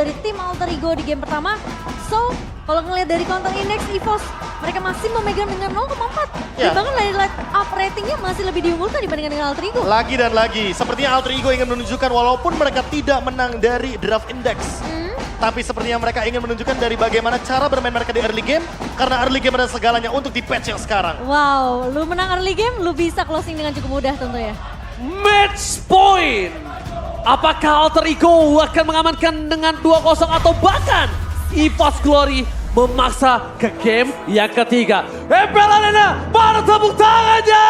dari tim Alter Ego di game pertama. So, kalau ngelihat dari counter index EVOS, mereka masih memegang dengan 0,4. Dan Ya. bahkan dari light up ratingnya masih lebih diunggulkan dibandingkan dengan Alter Ego. Lagi dan lagi, sepertinya Alter Ego ingin menunjukkan walaupun mereka tidak menang dari draft index. Tapi sepertinya mereka ingin menunjukkan dari bagaimana cara bermain mereka di early game. Karena early game adalah segalanya untuk di patch yang sekarang. Wow, lu menang early game, lu bisa closing dengan cukup mudah tentunya. Match point. Apakah Alter Ego akan mengamankan dengan 2-0 atau bahkan EVOS Glory memaksa ke game yang ketiga. Epelanena, mana tepuk tangannya?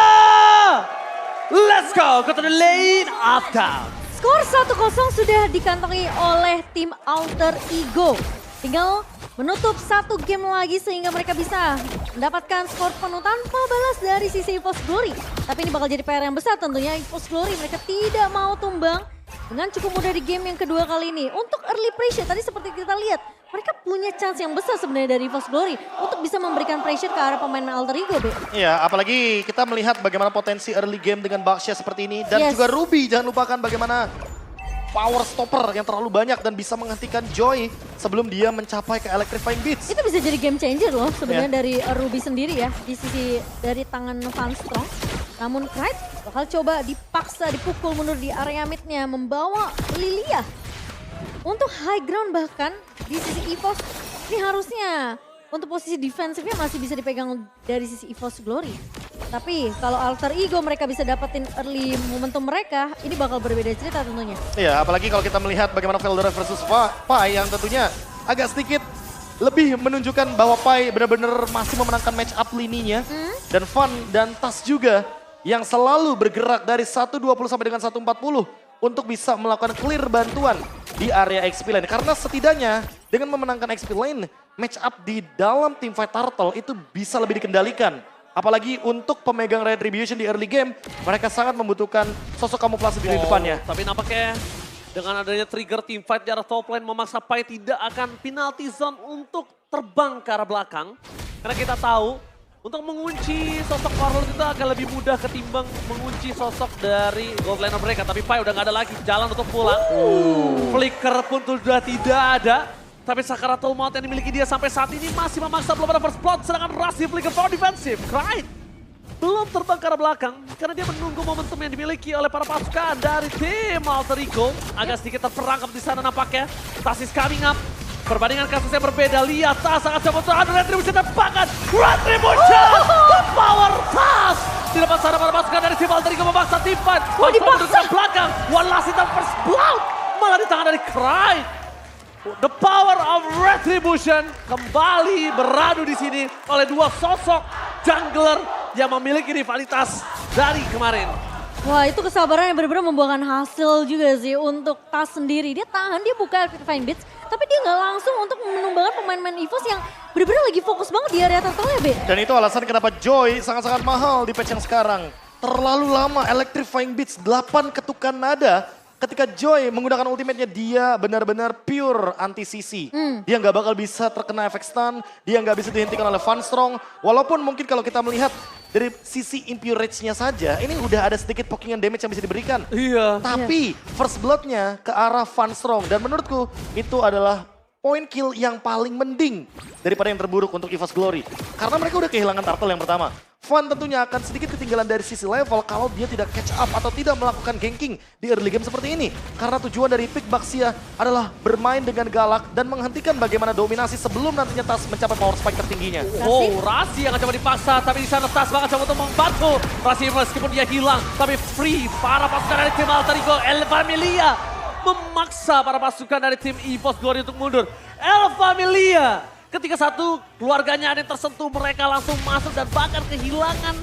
Let's go ke the lane of down. Skor 1-0 sudah dikantongi oleh tim Alter Ego. Tinggal menutup satu game lagi sehingga mereka bisa mendapatkan skor penuh tanpa balas dari sisi EVOS Glory. Tapi ini bakal jadi PR yang besar tentunya. EVOS Glory mereka tidak mau tumbang dengan cukup mudah di game yang kedua kali ini. Untuk early pressure tadi seperti kita lihat, mereka punya chance yang besar sebenarnya dari EVOS Glory untuk bisa memberikan pressure ke arah pemain Alter Ego, Be. Iya, apalagi kita melihat bagaimana potensi early game dengan Baxia seperti ini. Dan Yes. juga Ruby, jangan lupakan bagaimana power stopper yang terlalu banyak dan bisa menghentikan Joy sebelum dia mencapai ke Electrifying Beats. Itu bisa jadi game changer loh sebenarnya dari Ruby sendiri ya di sisi dari tangan Van Strong. Namun Pride bakal coba dipaksa dipukul mundur di area midnya membawa Lilia. Untuk high ground bahkan di sisi EVOS ini harusnya untuk posisi defensifnya masih bisa dipegang dari sisi EVOS Glory. Tapi kalau Alter Ego mereka bisa dapetin early momentum mereka, ini bakal berbeda cerita tentunya. Iya, apalagi kalau kita melihat bagaimana Veldora versus Pai yang tentunya agak sedikit lebih menunjukkan bahwa Pai benar-benar masih memenangkan match up lininya. Dan Van dan Tas juga yang selalu bergerak dari 1.20 sampai dengan 1.40 untuk bisa melakukan clear bantuan di area XP lane. Karena setidaknya dengan memenangkan XP lane, match up di dalam teamfight Turtle itu bisa lebih dikendalikan. Apalagi untuk pemegang Retribution di early game, mereka sangat membutuhkan sosok kamuflase di lini depannya. Tapi nampaknya dengan adanya trigger team fight di arah top lane memaksa Pai tidak akan penalty zone untuk terbang ke arah belakang. Karena kita tahu untuk mengunci sosok Warlord itu akan lebih mudah ketimbang mengunci sosok dari gold laner mereka. Tapi Pai udah gak ada lagi jalan untuk pulang. Flicker pun sudah tidak ada. Tapi Sakaratul Maut yang dimiliki dia sampai saat ini masih memaksa belum ada first blood. Sedangkan Rasi Flicker for defensive. Cryde belum terbang ke arah belakang karena dia menunggu momentum yang dimiliki oleh para pasukan dari tim Alter Ego. Agak sedikit terperangkap di sana nampaknya. Tas is coming up. Perbandingan kasusnya berbeda. Lihat Tas sangat kebutuhan Retribution terbakar. Retribution! The power Tas! Di depan sana para pasukan dari tim Alter Ego memaksa tim fight. Dipaksa ke belakang. One last hit first blood. Malah di tangan dari Cryde. The power of Retribution kembali beradu di sini oleh dua sosok jungler yang memiliki rivalitas dari kemarin. Wah itu kesabaran yang benar-benar membuahkan hasil juga sih untuk Tas sendiri. Dia tahan, dia buka Electrifying Beats, tapi dia nggak langsung untuk menumbangkan pemain-pemain EVOS yang benar-benar lagi fokus banget di area turtle ya, Be. Dan itu alasan kenapa Joy sangat-sangat mahal di patch yang sekarang. Terlalu lama Electrifying Beats, 8 ketukan nada. Ketika Joy menggunakan ultimate-nya dia benar-benar pure anti-CC. Dia nggak bakal bisa terkena efek stun, dia nggak bisa dihentikan oleh Van Strong. Walaupun mungkin kalau kita melihat dari sisi impure rage-nya saja, ini udah ada sedikit pokingan damage yang bisa diberikan. Iya. Tapi first blood-nya ke arah Van Strong. Dan menurutku itu adalah point kill yang paling mending daripada yang terburuk untuk EVOS Glory. Karena mereka udah kehilangan turtle yang pertama. Van tentunya akan sedikit ketinggalan dari sisi level kalau dia tidak catch up atau tidak melakukan ganking di early game seperti ini. Karena tujuan dari pick Baxia adalah bermain dengan galak dan menghentikan bagaimana dominasi sebelum nantinya Tas mencapai power spike tertingginya. Oh, Rasi yang coba dipaksa, tapi di sana Tas banget coba untuk membantu. Rasi meskipun dia hilang, tapi free para pasukan dari tim Alter Ego, El Familia memaksa para pasukan dari tim EVOS Glory untuk mundur. El Familia ketika satu keluarganya ada yang tersentuh, mereka langsung masuk dan bahkan kehilangan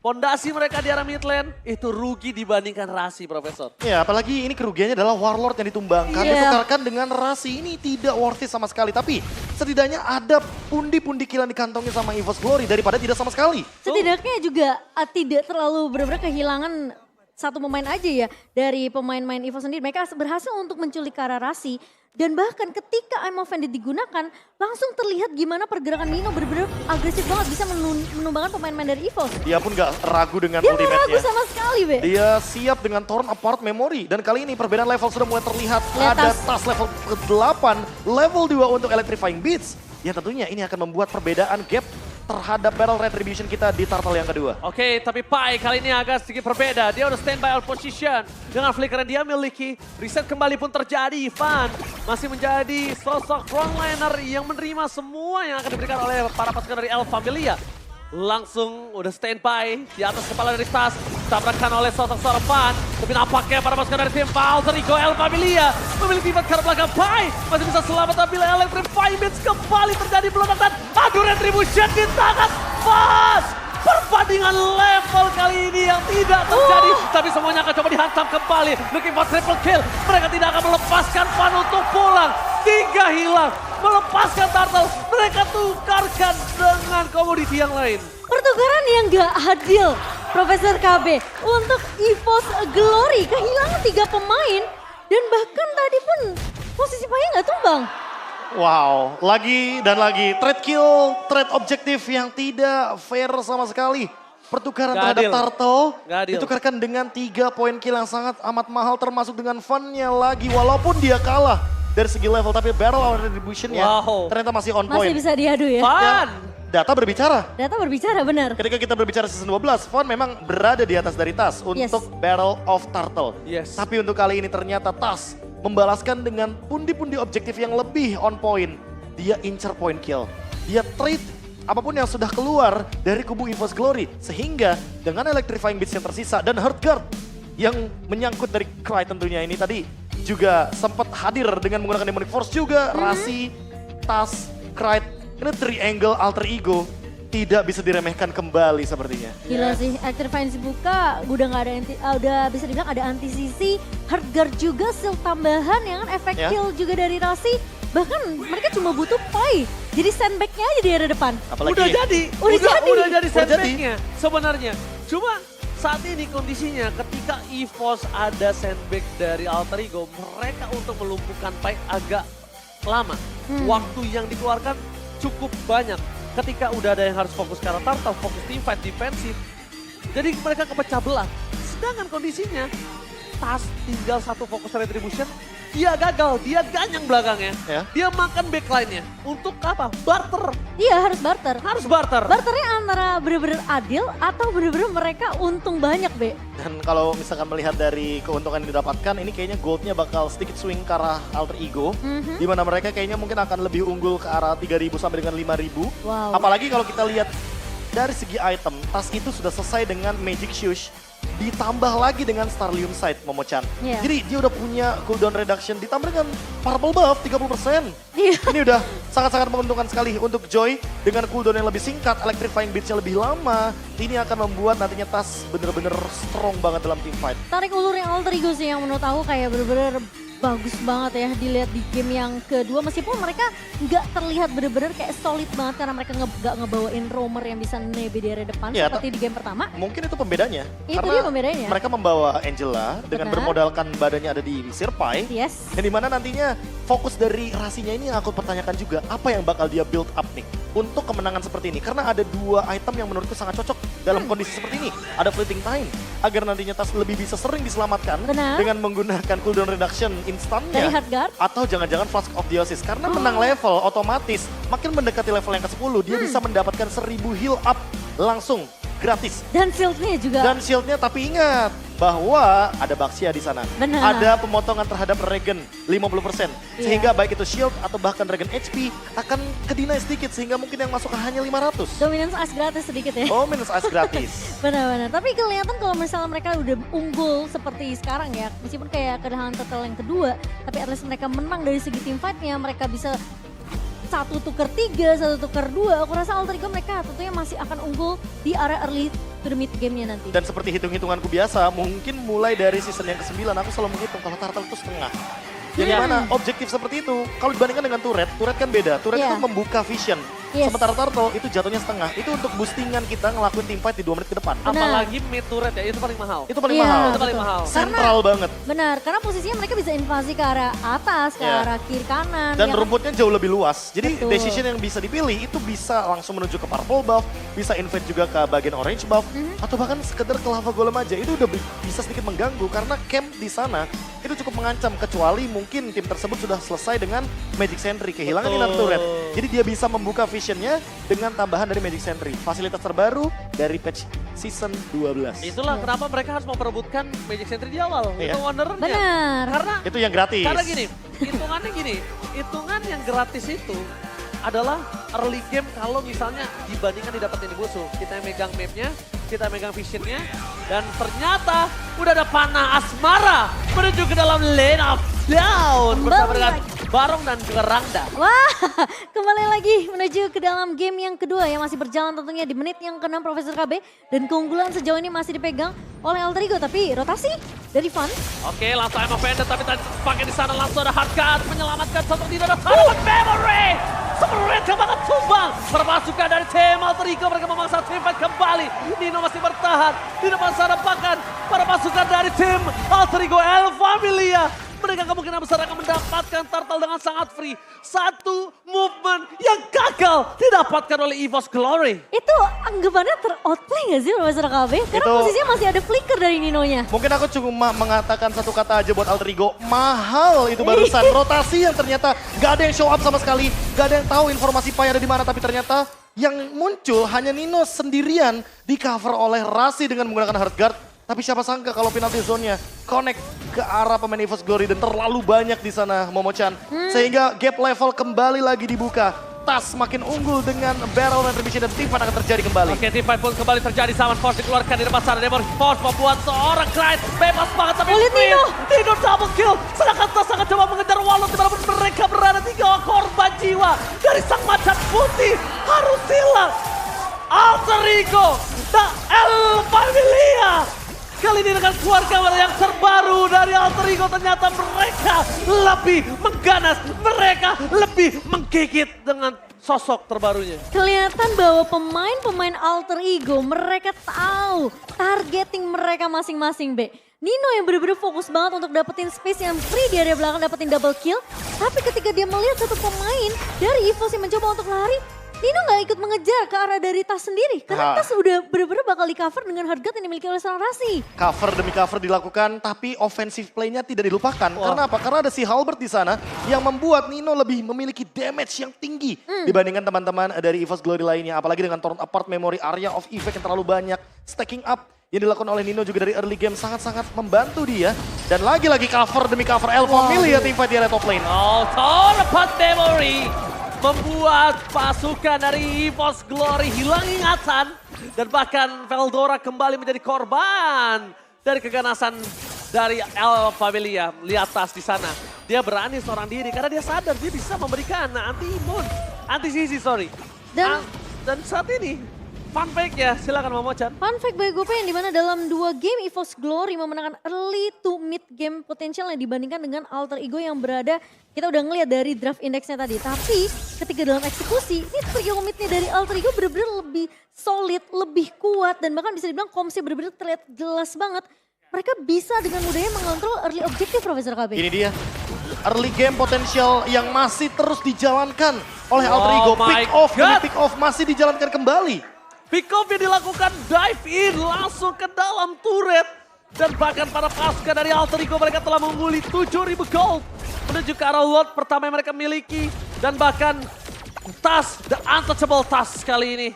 pondasi mereka di arah mid lane. Itu rugi dibandingkan Rasi, Profesor. Ya, apalagi ini kerugiannya adalah Warlord yang ditumbangkan, ditukarkan dengan Rasi. Ini tidak worth it sama sekali. Tapi setidaknya ada pundi-pundi kill yang dikantongi sama EVOS Glory daripada tidak sama sekali. Setidaknya juga tidak terlalu benar-benar kehilangan satu pemain aja ya dari pemain-pemain EVOS sendiri. Mereka berhasil untuk menculik Rasi Dan bahkan ketika I'm Offended digunakan, langsung terlihat gimana pergerakan Nino benar-benar agresif banget bisa menumbangkan pemain-pemain dari EVOS. Dia pun gak ragu dengan Dia nggak ragu ultimate-nya. sama sekali, Be. Dia siap dengan Torn Apart Memory. Dan kali ini perbedaan level sudah mulai terlihat. Lihat Ada tas. tas level ke-8, level 2 untuk Electrifying Beats. Yang tentunya ini akan membuat perbedaan gap terhadap Battle Retribution kita di Turtle yang kedua. Oke, tapi Pai kali ini agak sedikit berbeda. Dia udah standby on position. Dengan flicker yang dia miliki, reset kembali pun terjadi. Van masih menjadi sosok frontliner yang menerima semua yang akan diberikan oleh para pasukan dari El Familia. Langsung udah standby di atas kepala dari Tas. Tabrakan oleh sosok seorang Van. Tapi nampaknya para pasukan dari tim Alter Ego El Familia memiliki pivot ke arah belakang. Pai masih bisa selamat tapi Electrifying Beats kembali terjadi peledak dan adu Retribution di tangan Vas. Perbandingan level kali ini yang tidak terjadi. Tapi semuanya akan coba dihantam kembali. Looking for triple kill. Mereka tidak akan melepaskan Van untuk pulang. 3 hilang. Melepaskan Turtle. Mereka tukarkan dengan komoditi yang lain. Pertukaran yang gak adil, Profesor KB. Untuk EVOS Glory kehilangan 3 pemain. Dan bahkan tadi pun posisi Pai gak tumbang. Wow, lagi dan lagi trade kill, trade objektif yang tidak fair sama sekali. Pertukaran Gak terhadap adil. Turtle Gak adil. ditukarkan dengan 3 poin kill yang sangat amat mahal termasuk dengan Van-nya lagi. Walaupun dia kalah dari segi level tapi Battle Hour Retribution-nya Wow. ternyata masih on point. Masih bisa diadu ya. Van! Data berbicara. Data berbicara benar. Ketika kita berbicara season 12, Van memang berada di atas dari Tas untuk Battle of Turtle. Yes. Tapi untuk kali ini ternyata Tas membalaskan dengan pundi-pundi objektif yang lebih on point. Dia incer point kill. Dia trade apapun yang sudah keluar dari kubu EVOS Glory. Sehingga dengan Electrifying Beats yang tersisa dan Heartguard yang menyangkut dari Cry tentunya ini tadi juga sempat hadir dengan menggunakan Demonic Force juga. Rasi, Tas, Cry, ini triangle alter ego tidak bisa diremehkan kembali sepertinya. Gila sih, Electrifying buka udah nggak ada udah bisa dibilang ada anti-CC, Heartguard juga, shield tambahan yang kan efek Ya. kill juga dari Rasi. Bahkan mereka cuma butuh Pai. Jadi sandbag-nya aja di area depan. Apalagi Udah jadi, Udah jadi. udah jadi Udah sandbag-nya sebenarnya. Cuma saat ini kondisinya ketika EVOS ada sandbag dari Alter Ego, mereka untuk melumpuhkan Pai agak lama. Waktu yang dikeluarkan cukup banyak. Ketika udah ada yang harus fokus ke arah Turtle, fokus teamfight, defensif. Jadi mereka kepecah belah. Sedangkan kondisinya, Tas tinggal satu fokus Retribution, dia gagal, dia ganyang belakangnya. Ya. Dia makan backline-nya. Untuk apa? Barter. Iya harus barter. Harus barter. Barternya antara bener-bener adil atau bener-bener mereka untung banyak, Be. Dan kalau misalkan melihat dari keuntungan yang didapatkan, ini kayaknya goldnya bakal sedikit swing ke arah alter ego. Di mana mereka kayaknya mungkin akan lebih unggul ke arah 3.000 sampai dengan 5.000. Wow. Apalagi kalau kita lihat dari segi item, tas itu sudah selesai dengan Magic Shoes. Ditambah lagi dengan Starlium Sight, Momo-chan. Iya. Jadi dia udah punya cooldown reduction ditambah dengan Purple Buff 30%. Iya. Ini udah sangat-sangat menguntungkan sekali untuk Joy dengan cooldown yang lebih singkat, Electrifying Beats-nya lebih lama. Ini akan membuat nantinya Tas bener-bener strong banget dalam teamfight. Tarik ulur yang Alter Ego sih yang menurut aku kayak bener-bener bagus banget ya dilihat di game yang kedua. Meskipun mereka nggak terlihat bener-bener kayak solid banget karena mereka nggak ngebawain roamer yang bisa nebe di area depan Iya, seperti di game pertama. Mungkin itu pembedanya. Itu Karena dia pembedanya. mereka membawa Angela dengan Benar. bermodalkan badannya ada di Sirpai. Yes. Yang dimana nantinya fokus dari Rasinya ini yang aku pertanyakan juga, apa yang bakal dia build up nih untuk kemenangan seperti ini. Karena ada 2 item yang menurutku sangat cocok dalam kondisi seperti ini. Ada Fleeting Time, agar nantinya Tas lebih bisa sering diselamatkan Benar. dengan menggunakan cooldown reduction instannya. Dari Heartguard. Atau jangan-jangan Flask of Theosis. Karena menang level otomatis, makin mendekati level yang ke-10, dia bisa mendapatkan 1000 heal up langsung, gratis. Dan shieldnya juga. Dan shieldnya, tapi ingat bahwa ada Baxia di sana. Benar. Ada pemotongan terhadap regen 50%. Iya. Sehingga baik itu shield atau bahkan regen HP akan kedinai sedikit sehingga mungkin yang masuk hanya 500. Dominance Ice gratis sedikit ya. Oh, minus ice gratis. Benar-benar. Tapi kelihatan kalau misalnya mereka udah unggul seperti sekarang ya. Meskipun kayak kedatangan Turtle yang kedua. Tapi at least mereka menang dari segi team fight-nya. Mereka bisa 1 tuker 3, 1 tuker 2. Aku rasa Alter Ego mereka tentunya masih akan unggul di area early to the mid game-nya nanti. Dan seperti hitung-hitunganku biasa, mungkin mulai dari season yang ke-9 aku selalu menghitung kalau Turtle itu setengah. Yang Iya. dimana objektif seperti itu, kalau dibandingkan dengan turret kan beda. Turret Iya. itu membuka vision. Yes. Sementara Turtle itu jatuhnya setengah. Itu untuk boostingan kita ngelakuin teamfight di 2 menit ke depan. Apalagi mid turret ya, itu paling mahal. Itu paling Iya, mahal. Itu paling mahal. Sentral banget. Benar, karena posisinya mereka bisa invasi ke arah atas, ke Iya. arah kiri kanan. Dan ya kan? rumputnya jauh lebih luas. Jadi Betul. decision yang bisa dipilih itu bisa langsung menuju ke purple buff, bisa invade juga ke bagian orange buff, atau bahkan sekedar ke lava golem aja. Itu udah bisa sedikit mengganggu karena camp di sana itu cukup mengancam. Kecuali mungkin tim tersebut sudah selesai dengan Magic Sentry, kehilangan inner turret. Jadi dia bisa membuka visionnya dengan tambahan dari Magic Sentry. Fasilitas terbaru dari patch season 12. Itulah kenapa mereka harus memperebutkan Magic Sentry di awal. Iya. Itu wondernya. Benar. Karena Itu yang gratis. Karena gini, hitungan yang gratis itu adalah early game kalau misalnya dibandingkan didapetin di musuh. Kita yang megang mapnya, kita megang visionnya, dan ternyata udah ada panah asmara menuju ke dalam lane of down bersama dengan Barong dan juga Rangda. Wah, kembali lagi menuju ke dalam game yang kedua yang masih berjalan tentunya di menit yang ke-6 Profesor KB. Dan keunggulan sejauh ini masih dipegang oleh Alter Ego, tapi rotasi dari Van. Oke, langsung Emma Vendor, tapi tadi pakai di sana langsung ada Hardcat menyelamatkan satu tidak ada harapan memory. Mereka banget tumbang. Permasukan dari tim Alter Ego, mereka memaksa tim fight kembali. Nino masih bertahan di depan sana, bahkan permasukan dari tim Alter Ego El Familia. Mereka kemungkinan besar akan mendapatkan Turtle dengan sangat free. Satu movement yang gagal didapatkan oleh EVOS Glory. Itu anggapannya ter-outplay gak sih Profesor KB? Karena Itu- posisinya masih ada flicker dari Ninonya. Mungkin aku cuma mengatakan satu kata aja buat Alter Ego. Mahal itu barusan. Rotasi yang ternyata gak ada yang show up sama sekali. Gak ada yang tahu informasi Pai ada di mana. Tapi ternyata yang muncul hanya Nino sendirian di cover oleh Rasi dengan menggunakan hard guard. Tapi siapa sangka kalau penalty zone-nya connect ke arah pemain EVOS Glory dan terlalu banyak di sana Momo-chan. Sehingga gap level kembali lagi dibuka. Tas makin unggul dengan barrel retribution dan teamfight akan terjadi kembali. Oke, teamfight pun kembali terjadi. Saman Force dikeluarkan di depan sana. Demon Force membuat seorang Clyde bebas banget. Tapi Lihat Nino. Nino double kill. Sedangkan Tas sangat coba mengejar Walon. Dimanapun mereka berada, 3 korban jiwa dari sang macan putih. Harus hilang. Alter Ego. The El Familia. Kali ini dengan keluarga yang terbaru dari Alter Ego, ternyata mereka lebih mengganas, mereka lebih menggigit dengan sosok terbarunya. Kelihatan bahwa pemain-pemain Alter Ego mereka tahu targeting mereka masing-masing, Be. Nino yang benar-benar fokus banget untuk dapetin space yang free di area belakang, dapetin double kill. Tapi ketika dia melihat satu pemain dari EVOS yang mencoba untuk lari, Nino gak ikut mengejar ke arah dari Tas sendiri. Karena Tas udah benar-benar bakal di cover dengan hard guard yang dimiliki oleh seorang Rasi. Cover demi cover dilakukan, tapi offensive play-nya tidak dilupakan. Karena apa? Karena ada si Halbert di sana yang membuat Nino lebih memiliki damage yang tinggi dibandingkan teman-teman dari EVOS Glory lainnya. Apalagi dengan torn apart memory area of effect yang terlalu banyak. Stacking up yang dilakukan oleh Nino juga dari early game sangat-sangat membantu dia. Dan lagi-lagi cover demi cover El Familia teamfight di area top lane. Oh, torn apart memory membuat pasukan dari EVOS Glory hilang ingatan. Dan bahkan Veldora kembali menjadi korban dari keganasan dari El Familia. Lihat Tas di sana. Dia berani seorang diri karena dia sadar dia bisa memberikan anti-imun. Anti-sisi, sorry. Dan saat ini, fun fact ya, silakan Momo-chan. Fun fact bagi gue yang dimana dalam 2 game EVOS Glory memenangkan early to mid game potential yang dibandingkan dengan Alter Ego yang berada, kita udah ngeliat dari draft indexnya tadi. Tapi ketika dalam eksekusi, ini trio midnya dari Alter Ego bener-bener lebih solid, lebih kuat. Dan bahkan bisa dibilang komsnya bener-bener terlihat jelas banget. Mereka bisa dengan mudahnya mengontrol early objective Profesor KB. Ini dia, early game potensial yang masih terus dijalankan oleh Alter Ego. my Pick off demi God. pick off masih dijalankan kembali. Pick off yang dilakukan dive in langsung ke dalam turret. Dan bahkan para pasukan dari Alter Ego mereka telah mengungguli 7.000 gold. Menuju ke arah lot pertama yang mereka miliki. Dan bahkan Tas, the untouchable Tas kali ini.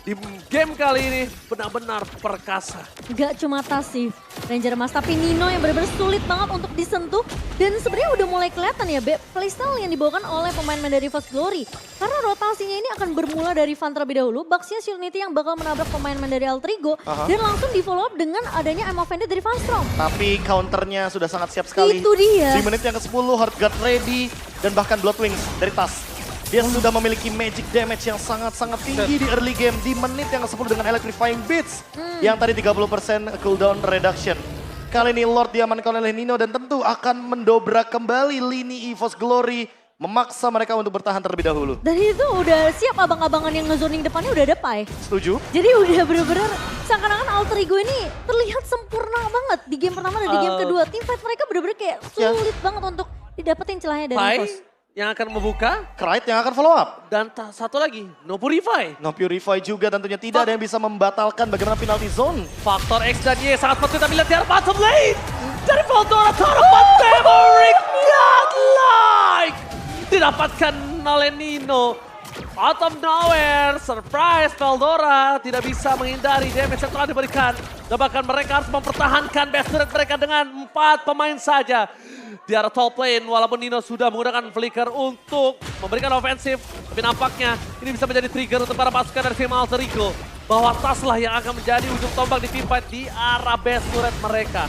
Di game kali ini benar-benar perkasa. Gak cuma Tas sih Ranger Mas, tapi Nino yang benar-benar sulit banget untuk disentuh. Dan sebenarnya udah mulai kelihatan ya playstyle yang dibawakan oleh pemain-pemain dari EVOS Glory. Karena rotasinya ini akan bermula dari Van terlebih dahulu. Baxia Unity yang bakal menabrak pemain-pemain dari Alter Ego. Dan langsung di follow up dengan adanya Emma Vendor dari Van Strong. Tapi counternya sudah sangat siap sekali. Itu dia. Di menit yang ke-10 hard guard ready dan bahkan Bloodwings dari Tas. Dia sudah memiliki magic damage yang sangat-sangat tinggi di early game. Di menit yang ke-10 dengan Electrifying Beats. Yang tadi 30% cooldown reduction. Kali ini Lord diamankan oleh Nino dan tentu akan mendobrak kembali lini EVOS Glory. memaksa mereka untuk bertahan terlebih dahulu. Dan itu udah siap abang-abangan yang ngezoning depannya udah ada Pai. Setuju? Jadi udah bener-bener seakan-akan Alter Ego ini terlihat sempurna banget di game pertama dan di game kedua. Teamfight mereka bener-bener kayak sulit banget untuk didapetin celahnya dari Pai EVOS. yang akan membuka. Krite yang akan follow up. Dan satu lagi, No Purify. No Purify juga tentunya tidak ada yang bisa membatalkan bagaimana penalty zone. Faktor X dan Y sangat penting tapi lihat di arah bottom lane. Dari Veldora Tarapan Maverick godlike. Didapatkan oleh Nino. Out of nowhere, surprise Veldora tidak bisa menghindari damage yang telah diberikan. Dan bahkan mereka harus mempertahankan best turret mereka dengan 4 pemain saja. Di arah top lane, walaupun Nino sudah menggunakan flicker untuk memberikan ofensif. Tapi nampaknya ini bisa menjadi trigger untuk para pasukan dari tim Alter Ego. Bahwa Tas lah yang akan menjadi ujung tombak di teamfight di arah best turret mereka.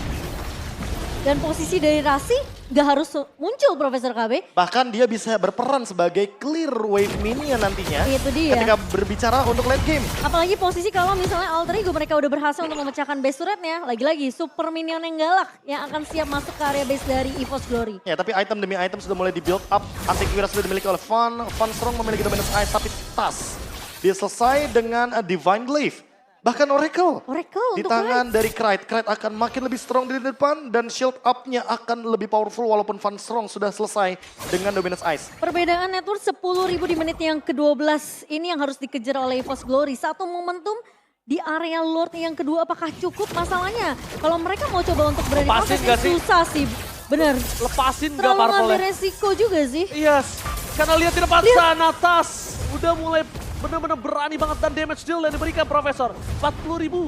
Dan posisi dari Rasi gak harus muncul Profesor KB. Bahkan dia bisa berperan sebagai clear wave minion nantinya. Itu dia. Ketika berbicara untuk late game. Apalagi posisi kalau misalnya Alter Ego mereka udah berhasil untuk memecahkan base turretnya. Lagi-lagi super minion yang galak yang akan siap masuk ke area base dari EVOS Glory. Ya, tapi item demi item sudah mulai di-build up. Antiquira sudah dimiliki oleh Fun. Fun Strong memiliki Dominus Ice, tapi Tas. Dia selesai dengan Divine Glaive. Bahkan Oracle. Oracle Di untuk tangan Krite. dari Krite. Krite akan makin lebih strong di depan dan shield up-nya akan lebih powerful walaupun Fun Strong sudah selesai dengan Dominus Ice. Perbedaan network 10.000 di menit yang ke-12 ini yang harus dikejar oleh EVOS Glory. Satu momentum di area Lord yang kedua apakah cukup masalahnya? Kalau mereka mau coba untuk berani Lepasin proses gak sih? susah sih. Bener. Lepasin gak Terlalu ngambil Purple? resiko juga sih. Yes, karena lihat di depan sana Tas udah mulai benar-benar berani banget dan damage deal yang diberikan Profesor. 40.000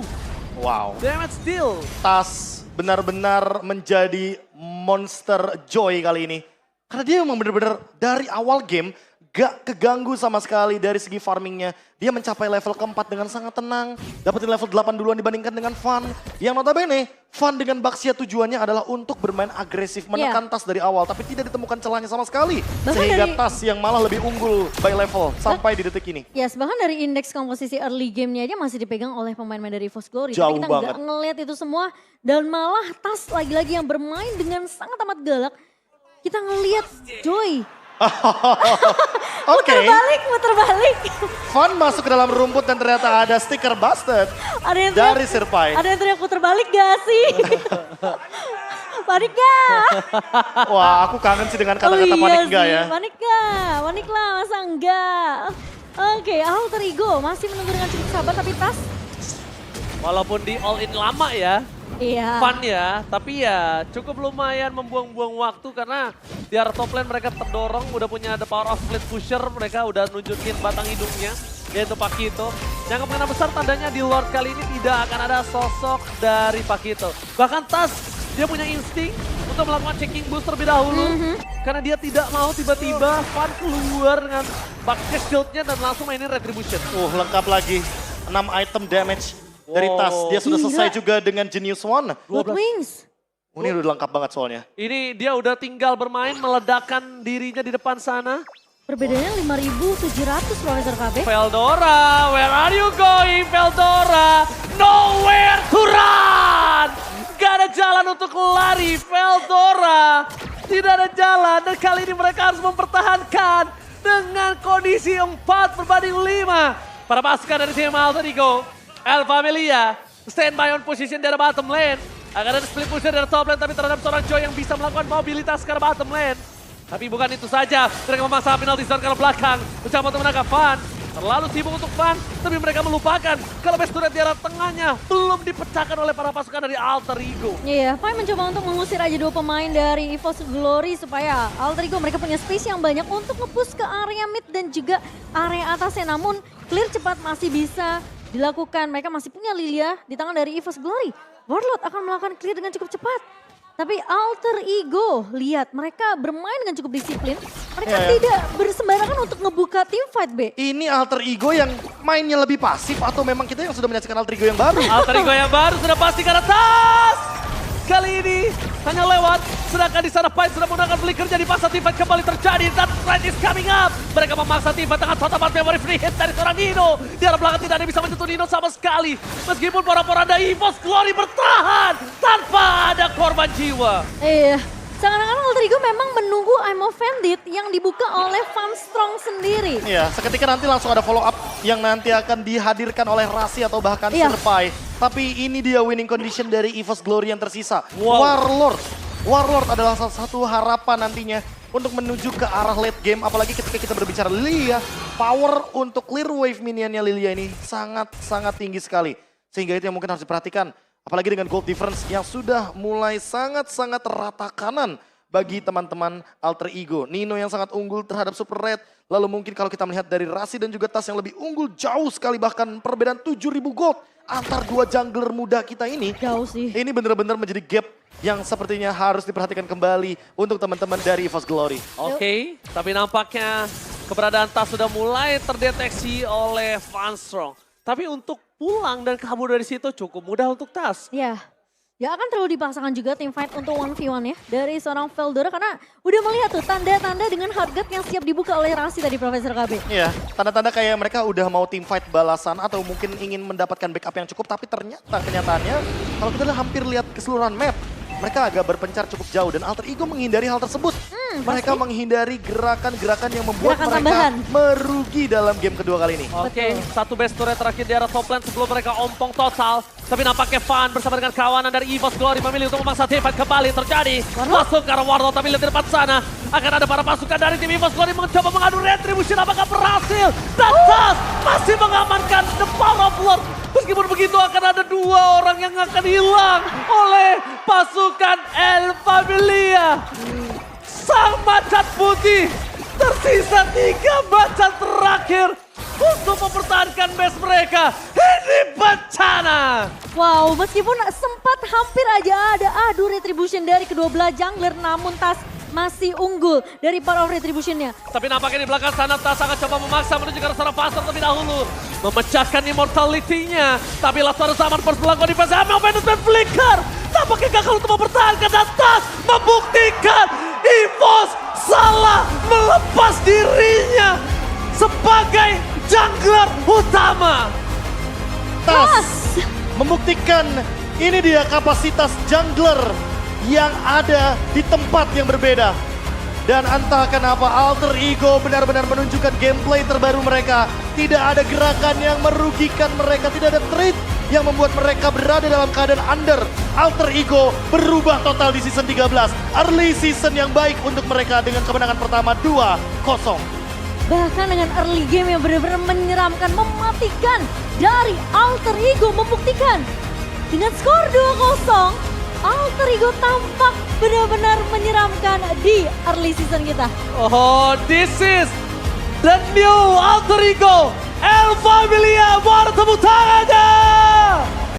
Wow. damage deal. Tas benar-benar menjadi monster joy kali ini. Karena dia memang benar-benar dari awal game gak keganggu sama sekali dari segi farmingnya. Dia mencapai level keempat dengan sangat tenang. Dapetin level 8 duluan dibandingkan dengan Fun. Yang notabene Fun dengan Baxia tujuannya adalah untuk bermain agresif. Menekan Tas dari awal tapi tidak ditemukan celahnya sama sekali. Bahkan Sehingga dari- Tas yang malah lebih unggul by level sampai di detik ini. Yes, bahkan dari indeks komposisi early game-nya aja masih dipegang oleh pemain-pemain dari EVOS Glory. Jauh Tapi kita banget. nggak ngelihat itu semua. Dan malah Tas lagi-lagi yang bermain dengan sangat amat galak. Kita ngelihat Joy. Oke, Muter balik. Fun masuk ke dalam rumput dan ternyata ada sticker busted Ada yang dari teriak, Sirpai. ada yang teriak puter balik gak sih? Panik gak? Wah, aku kangen sih dengan kata-kata panik enggak ya. Panik gak? Panik lah, masa enggak? Oke, Alter Ego masih menunggu dengan cukup sabar tapi Tas. Walaupun di all in lama ya, Iya. fun ya, tapi ya cukup lumayan membuang-buang waktu karena di arah top lane mereka terdorong, udah punya the power of split pusher, mereka udah nunjukin batang hidungnya, yaitu Pakito. Yang kemungkinan besar tandanya di Lord kali ini tidak akan ada sosok dari Pakito. Bahkan Tas, dia punya insting untuk melakukan checking boost terlebih dahulu. Karena dia tidak mau tiba-tiba Fun keluar dengan bucket shieldnya dan langsung mainin retribution. Lengkap lagi. 6 item damage dari Tas. Dia sudah Gila. selesai juga dengan Genius One. Blood Wings. Ini udah lengkap banget soalnya. Ini dia udah tinggal bermain, meledakkan dirinya di depan sana. Perbedaannya 5.700 Profesor KB. Veldora, where are you going, Veldora? Nowhere to run! Gak ada jalan untuk lari, Veldora. Tidak ada jalan dan kali ini mereka harus mempertahankan dengan kondisi 4/5. Para pasukan dari tim Alter Ego, El Familia, standby on position dari bottom lane. Akan ada split pusher dari top lane tapi terhadap seorang Joy yang bisa melakukan mobilitas ke arah bottom lane. Tapi bukan itu saja, mereka memasang penalti zone ke arah belakang. Mencoba untuk menangkap Fun. Terlalu sibuk untuk Fun, tapi mereka melupakan kalau best turret di arah tengahnya belum dipecahkan oleh para pasukan dari Alter Ego. Iya, Pai mencoba untuk mengusir aja 2 pemain dari EVOS Glory supaya Alter Ego mereka punya space yang banyak untuk nge-push ke area mid dan juga area atasnya. Namun clear cepat masih bisa dilakukan. Mereka masih punya Lilia di tangan dari EVOS Glory. Warlord akan melakukan clear dengan cukup cepat. Tapi Alter Ego, lihat mereka bermain dengan cukup disiplin. Mereka tidak bersembarangan untuk ngebuka team fight, B. Ini Alter Ego yang mainnya lebih pasif atau memang kita yang sudah menyaksikan Alter Ego yang baru? Alter Ego yang baru sudah pasti ke atas. Kali ini hanya lewat, sedangkan di sana Pai sudah menggunakan flicker jadi paksa teamfight kembali terjadi dan threat is coming up. Mereka memaksa teamfight dengan total memory free hit dari seorang Nino. Di arah belakang tidak ada yang bisa menyentuh Nino sama sekali. Meskipun para-para dari EVOS Glory bertahan tanpa ada korban jiwa. Iya, Seakan-akan Alter Ego memang menunggu I'm Offended yang dibuka oleh Van Strong sendiri. Iya, seketika nanti langsung ada follow up yang nanti akan dihadirkan oleh Rasi atau bahkan Iya. Serpai. Tapi ini dia winning condition dari EVOS Glory yang tersisa. Wow. Warlord adalah salah satu harapan nantinya untuk menuju ke arah late game. Apalagi ketika kita berbicara Lilia, power untuk clear wave minionnya Lilia ini sangat-sangat tinggi sekali. Sehingga itu yang mungkin harus diperhatikan. Apalagi dengan gold difference yang sudah mulai sangat-sangat rata kanan bagi teman-teman Alter Ego. Nino yang sangat unggul terhadap Super Red. Lalu mungkin kalau kita melihat dari Rasi dan juga Tas yang lebih unggul jauh sekali. Bahkan perbedaan 7.000 gold antar dua jungler muda kita ini. Jauh sih. Ini benar-benar menjadi gap yang sepertinya harus diperhatikan kembali untuk teman-teman dari EVOS Glory. Oke, tapi nampaknya keberadaan Tas sudah mulai terdeteksi oleh Van Strong. Tapi untuk pulang dan kabur dari situ cukup mudah untuk Tas. Ya, ya akan terlalu dipaksakan juga tim fight untuk 1v1 ya dari seorang Veldora karena udah melihat tuh tanda-tanda dengan hardgate yang siap dibuka oleh Rasi tadi Profesor KB. Iya, tanda-tanda kayak mereka udah mau team fight balasan atau mungkin ingin mendapatkan backup yang cukup. Tapi ternyata kenyataannya kalau kita hampir lihat keseluruhan map, mereka agak berpencar cukup jauh dan Alter Ego menghindari hal tersebut. Mereka menghindari gerakan-gerakan yang membuat Gerakan mereka tambahan. merugi dalam game kedua kali ini. Oke, satu best turret terakhir di arah top lane sebelum mereka ompong total. Tapi nampaknya Van bersama dengan kawanan dari EVOS Glory memilih untuk memaksa team fight kembali terjadi. Masuk ke arah Warlord tapi lihat di depan sana. Akan ada para pasukan dari tim EVOS Glory mencoba mengadu retribution apakah berhasil. Dan Tas masih mengamankan the power of Lord. Meskipun begitu akan ada dua orang yang akan hilang oleh pasukan El Familia. Sang macan putih tersisa 3 macan terakhir untuk mempertahankan base mereka. Ini bencana. Wow, meskipun sempat hampir aja ada adu retribution dari kedua belah jungler namun Tas masih unggul dari power of retributionnya. Tapi nampaknya di belakang sana Tas akan coba memaksa menuju ke arah seorang pasar terlebih dahulu. Memecahkan immortality-nya. Tapi Lazarus zaman first melakukan defense. Amel Management flicker. Tampaknya gagal untuk mempertahankan dan Tas membuktikan EVOS salah melepas dirinya sebagai jungler utama. Tas membuktikan ini dia kapasitas jungler yang ada di tempat yang berbeda. Dan entah kenapa Alter Ego benar-benar menunjukkan gameplay terbaru mereka. Tidak ada gerakan yang merugikan mereka, tidak ada trade yang membuat mereka berada dalam keadaan under. Alter Ego berubah total di season 13. Early season yang baik untuk mereka dengan kemenangan pertama 2-0. Bahkan dengan early game yang benar-benar menyeramkan, mematikan dari Alter Ego membuktikan dengan skor 2-0. Alter Ego tampak benar-benar menyeramkan di early season kita. Oh, this is the new Alter Ego. El Familia, mau tepuk tangannya.